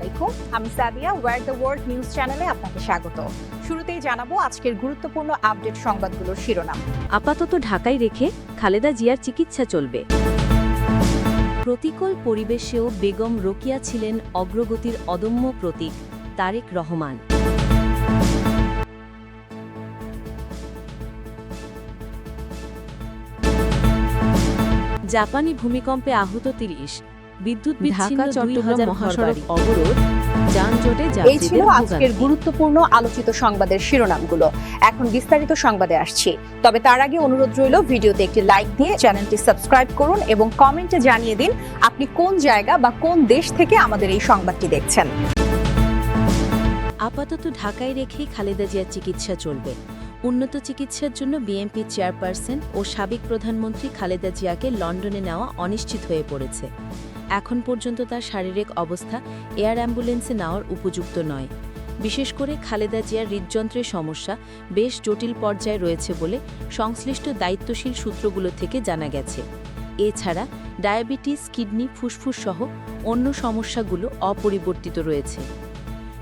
আলাইকুম, আমি Sadia war the world news চ্যানেলে আপনাকে স্বাগত। শুরুতেই জানাবো আজকের গুরুত্বপূর্ণ আপডেট সংবাদগুলোর শিরোনাম। আপাতত ঢাকায় রেখে খালেদা জিয়ার চিকিৎসা চলবে। প্রতিকূল পরিবেশেও বেগম রোকেয়া ছিলেন অগ্রগতির অদম্য প্রতীক, তারেক রহমান। জাপানি ভূমিকম্পে আহত ৩০, বিদ্যুৎ বিচ্ছিন্ন, চট্টগ্রাম মহাসড়ক অবরোধ, যানজটে এই ছিল আজকের গুরুত্বপূর্ণ আলোচিত সংবাদের শিরোনামগুলো। এখন বিস্তারিত সংবাদে আসছি, তবে তার আগে অনুরোধ রইল ভিডিওতে একটি লাইক দিয়ে চ্যানেলটি সাবস্ক্রাইব করুন এবং কমেন্টে জানিয়ে দিন আপনি কোন জায়গা বা কোন দেশ থেকে আমাদের এই সংবাদটি দেখছেন। আপাতত ঢাকায় রেখেই খালেদা জিয়ার চিকিৎসা চলবে। উন্নত চিকিৎসার জন্য বিএনপি চেয়ারপারসন ও সাবেক প্রধানমন্ত্রী খালেদা জিয়াকে লন্ডনে নেওয়া অনিশ্চিত হয়ে পড়েছে। এখন পর্যন্ত তার শারীরিক অবস্থা এয়ার অ্যাম্বুলেন্সে নেওয়ার উপযুক্ত নয়। বিশেষ করে খালেদা জিয়ার হৃদযন্ত্রের সমস্যা বেশ জটিল পর্যায়ে রয়েছে বলে সংশ্লিষ্ট দায়িত্বশীল সূত্রগুলো থেকে জানা গেছে। এছাড়া ডায়াবেটিস, কিডনি, ফুসফুস সহ অন্য সমস্যাগুলো অপরিবর্তিত রয়েছে।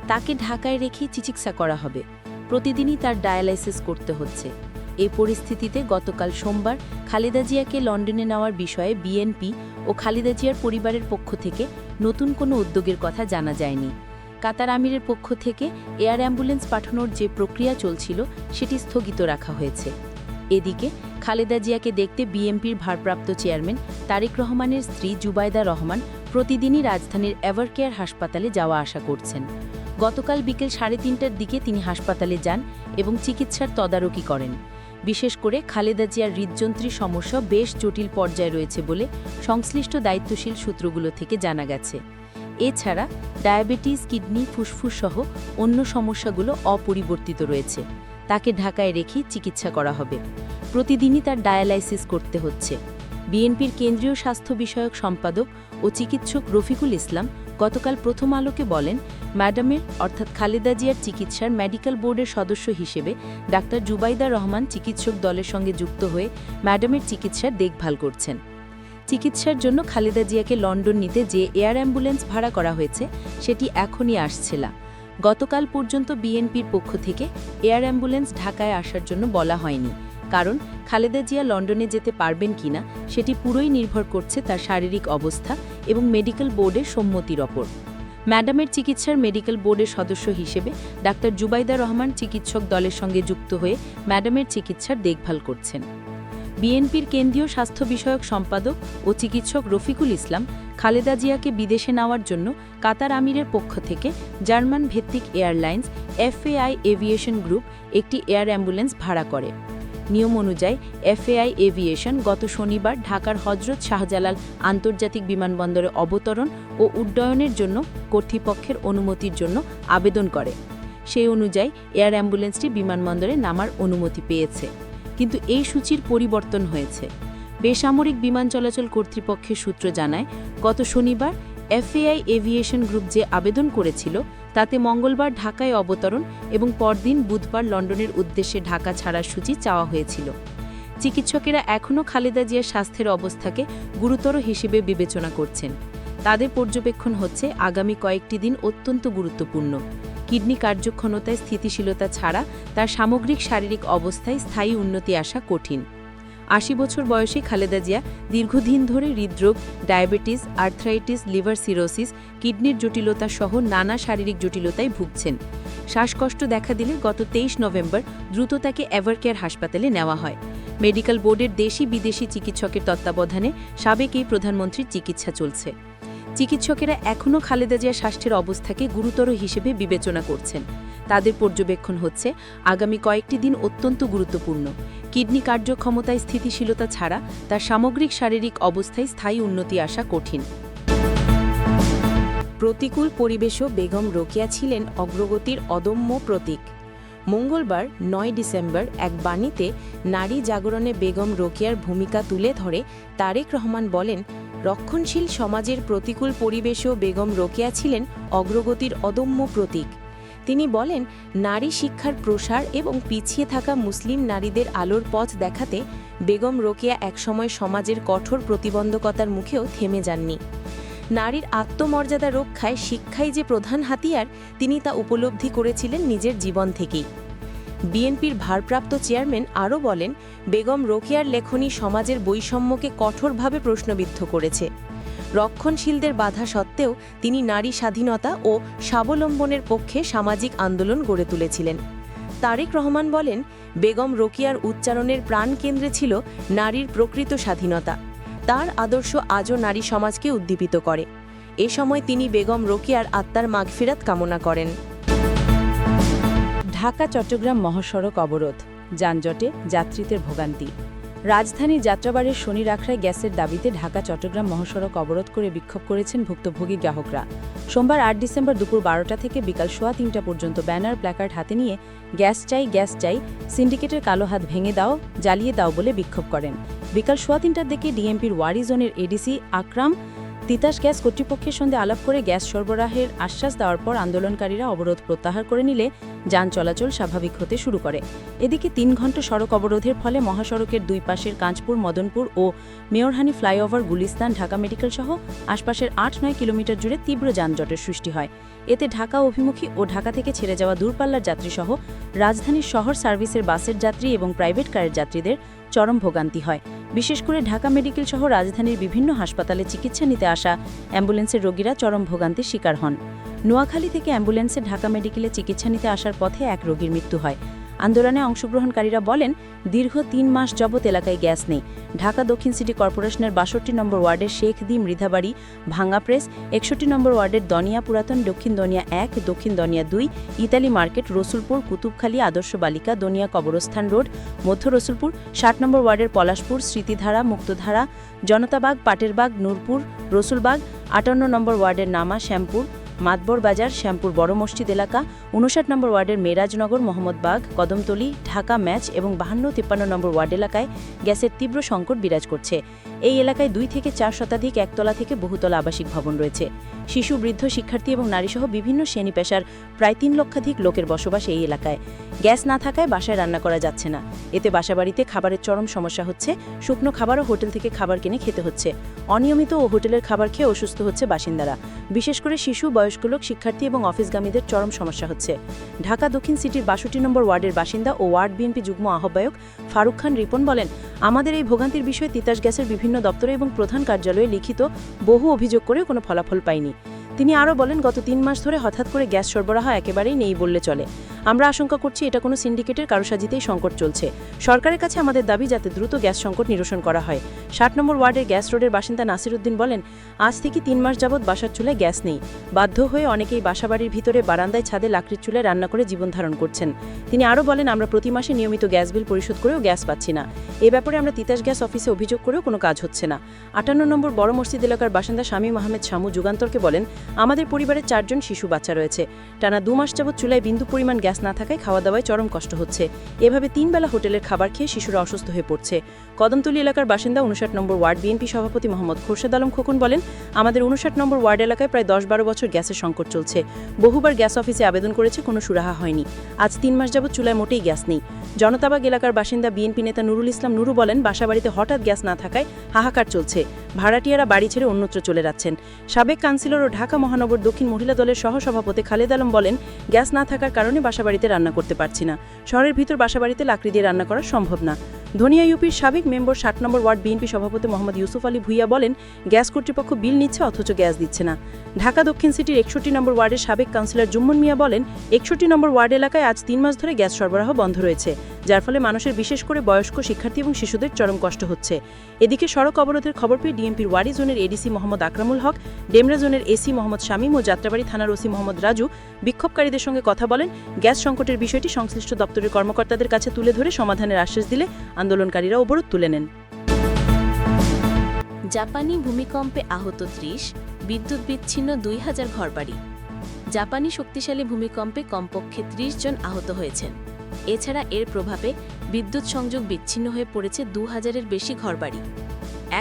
তাকে ঢাকায় রেখেই চিকিৎসা করা হবে। প্রতিদিনই তার ডায়ালাইসিস করতে হচ্ছে। এই পরিস্থিতিতে গতকাল সোমবার খালেদা জিয়াকে লন্ডনে নেওয়ার বিষয়ে বিএনপি ও খালেদা জিয়ার পরিবারের পক্ষ থেকে নতুন কোনো উদ্যোগের কথা জানা যায়নি। কাতার আমিরের পক্ষ থেকে এয়ার অ্যাম্বুলেন্স পাঠানোর যে প্রক্রিয়া চলছিল সেটি স্থগিত রাখা হয়েছে। এদিকে খালেদা জিয়াকে দেখতে বিএনপির ভারপ্রাপ্ত চেয়ারম্যান তারেক রহমানের স্ত্রী জুবাইদা রহমান প্রতিদিনই রাজধানীর এভারকেয়ার হাসপাতালে যাওয়া আসা করছেন। গতকাল বিকেল 3:30টার দিকে তিনি হাসপাতালে যান এবং চিকিৎসার তদারকি করেন। বিশেষ করে খালেদা জিয়ার হৃদযন্ত্রের সমস্যা বেশ জটিল পর্যায়ে রয়েছে বলে সংশ্লিষ্ট দায়িত্বশীল সূত্রগুলো থেকে জানা গেছে। এছাড়া ডায়াবেটিস, কিডনি, ফুসফুস সহ অন্য সমস্যাগুলো অপরিবর্তিত রয়েছে। তাকে ঢাকায় রেখেই চিকিৎসা করা হবে। প্রতিদিনই তার ডায়ালাইসিস করতে হচ্ছে। বিএনপির কেন্দ্রীয় স্বাস্থ্য বিষয়ক সম্পাদক ও চিকিৎসক রফিকুল ইসলাম গতকাল প্রথম আলোকে বলেন, ম্যাডামের অর্থাৎ খালেদা জিয়ার চিকিৎসার মেডিকেল বোর্ডের সদস্য হিসেবে ডাক্তার জুবাইদা রহমান চিকিৎসক দলের সঙ্গে যুক্ত হয়ে ম্যাডামের চিকিৎসার দেখভাল করছেন। চিকিৎসার জন্য খালেদা জিয়াকে লন্ডন নিতে যে এয়ার অ্যাম্বুলেন্স ভাড়া করা হয়েছে সেটি এখনই আসছে না। গতকাল পর্যন্ত বিএনপির পক্ষ থেকে এয়ার অ্যাম্বুলেন্স ঢাকায় আসার জন্য বলা হয়নি, কারণ খালেদা জিয়া লন্ডনে যেতে পারবেন কিনা সেটি পুরোই নির্ভর করছে তার শারীরিক অবস্থা এবং মেডিকেল বোর্ডের সম্মতির ওপর। ম্যাডামের চিকিৎসার মেডিকেল বোর্ডের সদস্য হিসেবে ডাক্তার জুবাইদা রহমান চিকিৎসক দলের সঙ্গে যুক্ত হয়ে ম্যাডামের চিকিৎসার দেখভাল করছেন। বিএনপির কেন্দ্রীয় স্বাস্থ্য বিষয়ক সম্পাদক ও চিকিৎসক রফিকুল ইসলাম খালেদা জিয়াকে বিদেশে নেওয়ার জন্য কাতার আমিরের পক্ষ থেকে জার্মান ভিত্তিক এয়ারলাইন্স এফএআই এভিয়েশন গ্রুপ একটি এয়ার অ্যাম্বুলেন্স ভাড়া করে। নিয়ম অনুযায়ী এফএআই এভিয়েশন গত শনিবার ঢাকার হজরত শাহজালাল আন্তর্জাতিক বিমানবন্দরে অবতরণ ও উড্ডয়নের জন্য কর্তৃপক্ষের অনুমতির জন্য আবেদন করে। সেই অনুযায়ী এয়ার অ্যাম্বুলেন্সটি বিমানবন্দরে নামার অনুমতি পেয়েছে, কিন্তু এই সূচির পরিবর্তন হয়েছে। বেসামরিক বিমান চলাচল কর্তৃপক্ষের সূত্র জানায়, গত শনিবার এফএআই এভিয়েশন গ্রুপ যে আবেদন করেছিল তাতে মঙ্গলবার ঢাকায় অবতরণ এবং পরদিন বুধবার লন্ডনের উদ্দেশ্যে ঢাকা ছাড়ার সূচি চাওয়া হয়েছিল। চিকিৎসকেরা এখনও খালেদা জিয়ার স্বাস্থ্যের অবস্থাকে গুরুতর হিসেবে বিবেচনা করছেন। তাদের পর্যবেক্ষণ হচ্ছে আগামী কয়েকটি দিন অত্যন্ত গুরুত্বপূর্ণ। কিডনি কার্যক্ষমতায় স্থিতিশীলতা ছাড়া তার সামগ্রিক শারীরিক অবস্থায় স্থায়ী উন্নতি আসা কঠিন। ৮০ বছর বয়সী খালেদা জিয়া দীর্ঘদিন ধরে হৃদরোগ, ডায়াবেটিস, আর্থ্রাইটিস, লিভার সিরোসিস, কিডনির জটিলতা সহ নানা শারীরিক জটিলতায় ভুগছেন। শ্বাসকষ্ট দেখা দিলে গত ২৩ নভেম্বর দ্রুত তাকে এভারকেয়ার হাসপাতালে নেওয়া হয়। মেডিকেল বোর্ডের দেশি বিদেশি চিকিৎসকের তত্ত্বাবধানে সাবেক এই প্রধানমন্ত্রীর চিকিৎসা চলছে। চিকিৎসকেরা এখনও খালেদা জিয়ার স্বাস্থ্যের অবস্থাকে গুরুতর হিসেবে বিবেচনা করছেন। তাদের পর্যবেক্ষণ হচ্ছে আগামী কয়েকটি দিন অত্যন্ত গুরুত্বপূর্ণ। কিডনি কার্যক্ষমতায় স্থিতিশীলতা ছাড়া তার সামগ্রিক শারীরিক অবস্থায় স্থায়ী উন্নতি আসা কঠিন। প্রতিকূল পরিবেশও বেগম রোকেয়া ছিলেন অগ্রগতির অদম্য প্রতীক। মঙ্গলবার ৯ ডিসেম্বর এক বাণীতে নারী জাগরণে বেগম রোকেয়ার ভূমিকা তুলে ধরে তারেক রহমান বলেন, রক্ষণশীল সমাজের প্রতিকূল পরিবেশেও বেগম রোকেয়া ছিলেন অগ্রগতির অদম্য প্রতীক। তিনি বলেন, নারী শিক্ষার প্রসার এবং পিছিয়ে থাকা মুসলিম নারীদের আলোর পথ দেখাতে বেগম রোকেয়া একসময় সমাজের কঠোর প্রতিবন্ধকতার মুখেও থেমে যাননি। নারীর আত্মমর্যাদা রক্ষায় শিক্ষাই যে প্রধান হাতিয়ার, তিনি তা উপলব্ধি করেছিলেন নিজের জীবন থেকেই। বিএনপির ভারপ্রাপ্ত চেয়ারম্যান আরও বলেন, বেগম রোকেয়ার লেখনী সমাজের বৈষম্যকে কঠোরভাবে প্রশ্নবিদ্ধ করেছে। রক্ষণশীলদের বাধা সত্ত্বেও তিনি নারী স্বাধীনতা ও স্বাবলম্বনের পক্ষে সামাজিক আন্দোলন গড়ে তুলেছিলেন। তারেক রহমান বলেন, বেগম রোকেয়ার উচ্চারণের প্রাণকেন্দ্রে ছিল নারীর প্রকৃত স্বাধীনতা। তার আদর্শ আজও নারী সমাজকে উদ্দীপিত করে। এ সময় তিনি বেগম রোকেয়ার আত্মার মাগফিরাত কামনা করেন। ঢাকা-চট্টগ্রাম মহাসড়ক অবরোধ, যানজটে যাত্রীদের ভোগান্তি। রাজধানীর যাত্রাবাড়ির শনির আখড়ায় গ্যাসের দাবিতে ঢাকা-চট্টগ্রাম মহাসড়ক অবরোধ করে বিক্ষোভ করেছেন ভুক্তভোগী গ্রাহকরা। সোমবার ৮ ডিসেম্বর দুপুর ১২টা থেকে বিকাল ৩:৩০ পর্যন্ত ব্যানার প্ল্যাকার্ড হাতে নিয়ে গ্যাস চাই, সিন্ডিকেটের কালো হাত ভেঙে দাও, জ্বালিয়ে দাও বলে বিক্ষোভ করেন। বিকাল ৩:৩০টার দিকে ডিএমপির ওয়ারি জোনের এডিসি আকরাম তিতাস গ্যাস কর্তৃপক্ষের সঙ্গে আলাপ করে গ্যাস সরবরাহের আশ্বাস দেওয়ার পর আন্দোলনকারীরা অবরোধ প্রত্যাহার করে নিলে যান চলাচল স্বাভাবিক হতে শুরু করে। এদিকে ৩ ঘণ্টা সড়ক অবরোধের ফলে মহাসড়কের দুই পাশের কাঁচপুর, মদনপুর ও মেয়রহানি ফ্লাইওভার, গুলিস্তান, ঢাকা মেডিকেল সহ আশপাশের ৮-৯ কিলোমিটার জুড়ে তীব্র যানজটের সৃষ্টি হয়। এতে ঢাকা অভিমুখী ও ঢাকা থেকে ছেড়ে যাওয়া দূরপাল্লার যাত্রীসহ রাজধানীর শহর সার্ভিসের বাসের যাত্রী এবং প্রাইভেট কারের যাত্রীদের চরম ভোগান্তি হয়। বিশেষ করে ঢাকা মেডিকেল সহ রাজধানীর বিভিন্ন হাসপাতালে চিকিৎসা নিতে আসা অ্যাম্বুলেন্সের রোগীরা চরম ভোগান্তির শিকার হন। নোয়াখালী থেকে অ্যাম্বুলেন্সে ঢাকা মেডিকেলে চিকিৎসা নিতে আসার পথে এক রোগীর মৃত্যু হয়। আন্দোলনে অংশগ্রহণকারীরা বলেন, দীর্ঘ ৩ মাস যাবৎ এলাকায় গ্যাস নেই। ঢাকা দক্ষিণ সিটি কর্পোরেশনের ৬২ নম্বর ওয়ার্ডের শেখ দি মৃধাবাড়ি, ভাঙ্গা প্রেস, ৬১ নম্বর ওয়ার্ডের দনিয়া পুরাতন, দক্ষিণ দনিয়া ১, দক্ষিণ দনিয়া ২, ইতালি মার্কেট, রসুলপুর, কুতুবখালী, আদর্শ বালিকা, দনিয়া কবরস্থান রোড, মধ্য রসুলপুর, ৬০ নম্বর ওয়ার্ডের পলাশপুর, স্মৃতিধারা, মুক্তধারা, জনতাবাগ, পাটেরবাগ, নূরপুর, রসুলবাগ, ৫৮ নম্বর ওয়ার্ডের নামা, শ্যামপুর, মাতবর বাজার, শ্যামপুর বড় মসজিদ এলাকা, ৫৯ নম্বর ওয়ার্ডের মেরাজনগর, মোহাম্মদবাগ, কদমতলী, ঢাকা ম্যাচ এবং ৫২-৫৩ নম্বর ওয়ার্ড এলাকায় গ্যাসের তীব্র সংকট বিরাজ করছে। এই এলাকায় ২ থেকে ৪ শতাধিক একতলা থেকে বহুতলা আবাসিক ভবন রয়েছে। শিশু, বৃদ্ধ, শিক্ষার্থী এবং নারীসহ বিভিন্ন শ্রেণী পেশার প্রায় ৩ লক্ষাধিক লোকের বসবাস এই এলাকায়। গ্যাস না থাকায় বাসায় রান্না করা যাচ্ছে না। এতে বাসাবাড়িতে খাবারের চরম সমস্যা হচ্ছে। শুকনো খাবারও হোটেল থেকে খাবার কিনে খেতে হচ্ছে। অনিয়মিত ও হোটেলের খাবার খেয়ে অসুস্থ হচ্ছে বাসিন্দারা। বিশেষ করে শিশু, বয়স্ক লোক, শিক্ষার্থী এবং অফিসগামীদের চরম সমস্যা হচ্ছে। ঢাকা দক্ষিণ সিটির ৬২ নম্বর ওয়ার্ডের বাসিন্দা ও ওয়ার্ড বিএনপি যুগ্ম আহ্বায়ক ফারুক খান রিপন বলেন, আমাদের এই ভোগান্তির বিষয়ে তিতাস গ্যাসের বিভিন্ন দপ্তরে এবং প্রধান কার্যালয়ে লিখিত বহু অভিযোগ করেও কোনো ফলাফল পাইনি। তিনি আরও বলেন, গত ৩ মাস ধরে হঠাৎ করে গ্যাস সরবরাহ একেবারেই নেই বললে চলে। আমরা আশঙ্কা করছি এটা কোনো সিন্ডিকেটের কারসাজিতেই সংকট চলছে। সরকারের কাছে আমাদের দাবি যাতে দ্রুত গ্যাস সংকট নিরসন করা হয়। ৬০ নম্বর ওয়ার্ডের গ্যাস রোডের বাসিন্দা নাসির উদ্দিন বলেন, আজ থেকে ৩ মাস যাবৎ বাসার চুলায় গ্যাস নেই। বাধ্য হয়ে অনেকেই বাসাবাড়ির ভিতরে বারান্দায়, ছাদে লাকড়ির চুলায় রান্না করে জীবন ধারণ করছেন। তিনি আরও বলেন, আমরা প্রতি মাসে নিয়মিত গ্যাস বিল পরিশোধ করেও গ্যাস পাচ্ছি না। এ ব্যাপারে আমরা তিতাস গ্যাস অফিসে অভিযোগ করেও কোনো কাজ হচ্ছে না। ৫৮ নম্বর বড় মসজিদ এলাকার বাসিন্দা শামীম আহমেদ শামু যুগান্তরকে বলেন, আমাদের পরিবারে ৪ জন শিশু বাচ্চা রয়েছে। টানা ২ মাস যাবৎ চুলায় বিন্দু পরিমাণ গ্যাস না থাকায় খাওয়া দাওয়ায় চরম কষ্ট হচ্ছে। এভাবে ৩ বেলা হোটেলের খাবার খেয়ে শিশুরা অসুস্থ হয়ে পড়ছে। কদমতলী এলাকার বাসিন্দা ৫৯ নম্বর ওয়ার্ড বিএনপি সভাপতি মোহাম্মদ খোরশেদ আলম খোকন বলেন, আমাদের ৫৯ নম্বর ওয়ার্ড এলাকায় প্রায় ১০-১২ বছর গ্যাসের সংকট চলছে। বহুবার গ্যাস অফিসে আবেদন করেছে, কোনো সুরাহা হয়নি। আজ ৩ মাস যাবৎ চুলায় মোটেই গ্যাস নেই। জনতাবাগ এলাকার বাসিন্দা বিএনপি নেতা নুরুল ইসলাম নুরু বলেন, বাসাবাড়িতে হঠাৎ গ্যাস না থাকায় হাহাকার চলছে। ভাড়াটিয়ারা বাড়ি ছেড়ে অন্যত্র চলে যাচ্ছেন। সাবেক কাউন্সিলর ও ঢাকা মহানগর দক্ষিণ মহিলা দলের সহসভাপতি খালেদ আলম বলেন, গ্যাস না থাকার কারণে বাসাবাড়িতে রান্না করতে পারছি না। শহরের ভিতর বাসাবাড়িতে লাকড়ি দিয়ে রান্না করা সম্ভব না। ধনিয়া ইউপির সাবেক মেম্বার ৬০ নম্বর ওয়ার্ড বিএনপি সভাপতি মোহাম্মদ ইউসুফ আলী ভুইয়া বলেন, গ্যাস কর্তৃপক্ষ বিল নিচ্ছে অথচ গ্যাস দিচ্ছে না। ঢাকা দক্ষিণ সিটির ৬১ নম্বর ওয়ার্ডের সাবেক কাউন্সিলর জুম্মন মিয়া বলেন, ৬১ নম্বর ওয়ার্ড এলাকায় আজ ৩ মাস ধরে গ্যাস সরবরাহ বন্ধ রয়েছে, যার ফলে মানুষের বিশেষ করে বয়স্ক, শিক্ষার্থী এবং শিশুদের চরম কষ্ট হচ্ছে। এদিকে সড়ক অবরোধের খবর পেয়ে ডিএমপির ওয়ারি জোনের এডিসি মোহাম্মদ আকরামুল হক, ডেমরা জোনের এসি মোহাম্মদ শামীম ও যাত্রাবাড়ি থানার ওসি মোহাম্মদ রাজু বিক্ষোভকারীদের সঙ্গে কথা বলেন। গ্যাস সংকটের বিষয়টি সংশ্লিষ্ট দপ্তরের কর্মকর্তাদের কাছে তুলে ধরে সমাধানের আশ্বাস দিলে আন্দোলনকারীরা অবরোধ তুলে নেন। জাপানি ভূমিকম্পে আহত ৩০, বিদ্যুৎ বিচ্ছিন্ন ২,০০০ ঘরবাড়ি। জাপানি শক্তিশালী ভূমিকম্পে কমপক্ষে ৩০ জন আহত হয়েছেন। এছাড়া এর প্রভাবে বিদ্যুৎ সংযোগ বিচ্ছিন্ন হয়ে পড়েছে ২,০০০-এর বেশি ঘরবাড়ি।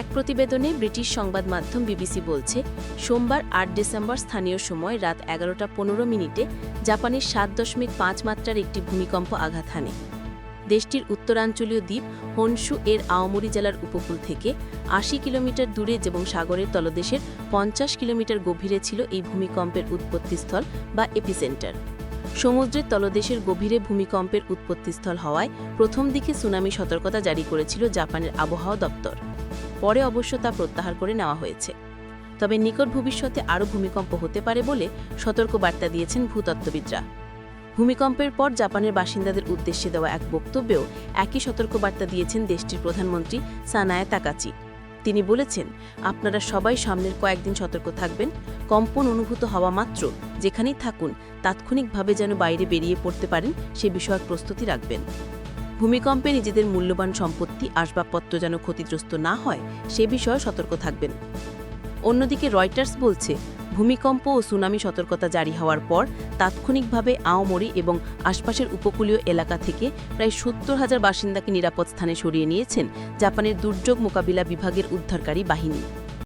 এক প্রতিবেদনে ব্রিটিশ সংবাদ মাধ্যম বিবিসি বলছে, সোমবার ৮ ডিসেম্বর স্থানীয় সময় রাত ১১টা ১৫ মিনিটে জাপানের ৭.৫ মাত্রার একটি ভূমিকম্প আঘাত হানে। দেশটির উত্তরাঞ্চলীয় দ্বীপ হনশু এর আওমরি জেলার উপকূল থেকে ৮০ কিলোমিটার দূরে এবং সাগরের তলদেশের ৫০ কিলোমিটার গভীরে ছিল এই ভূমিকম্পের উৎপত্তিস্থল বা এপিসেন্টার। সমুদ্রের তলদেশের গভীরে ভূমিকম্পের উৎপত্তিস্থল হওয়ায় প্রথম দিকে সুনামি সতর্কতা জারি করেছিল জাপানের আবহাওয়া দপ্তর। পরে অবশ্য তা প্রত্যাহার করে নেওয়া হয়েছে। তবে নিকট ভবিষ্যতে আরও ভূমিকম্প হতে পারে বলে সতর্কবার্তা দিয়েছেন ভূতত্ত্ববিদরা। ভূমিকম্পের পর জাপানের বাসিন্দাদের উদ্দেশ্যে দেওয়া এক বক্তব্যেও একই সতর্কবার্তা দিয়েছেন দেশটির প্রধানমন্ত্রী সানায়ে তাকাচি। তিনি বলেছেন, আপনারা সবাই সামনের কয়েকদিন সতর্ক থাকবেন। কম্পন অনুভূত হওয়া মাত্র যেখানেই থাকুন তাৎক্ষণিকভাবে যেন বাইরে বেরিয়ে পড়তে পারেন সে বিষয়ক প্রস্তুতি রাখবেন। ভূমিকম্পে নিজেদের মূল্যবান সম্পত্তি আসবাবপত্র যেন ক্ষতিগ্রস্ত না হয় সে বিষয়ে সতর্ক থাকবেন। অন্যদিকে রয়টার্স বলছে, ভূমিকম্প ও সুনামি সতর্কতা জারি হওয়ার পর তাৎক্ষণিকভাবে আওমরি এবং আশপাশের উপকূলীয় এলাকা থেকে প্রায় ৭০,০০০ বাসিন্দাকে নিরাপদ স্থানে সরিয়ে নিয়েছেন জাপানের দুর্যোগ মোকাবিলা বিভাগের উদ্ধারকারী বাহিনী।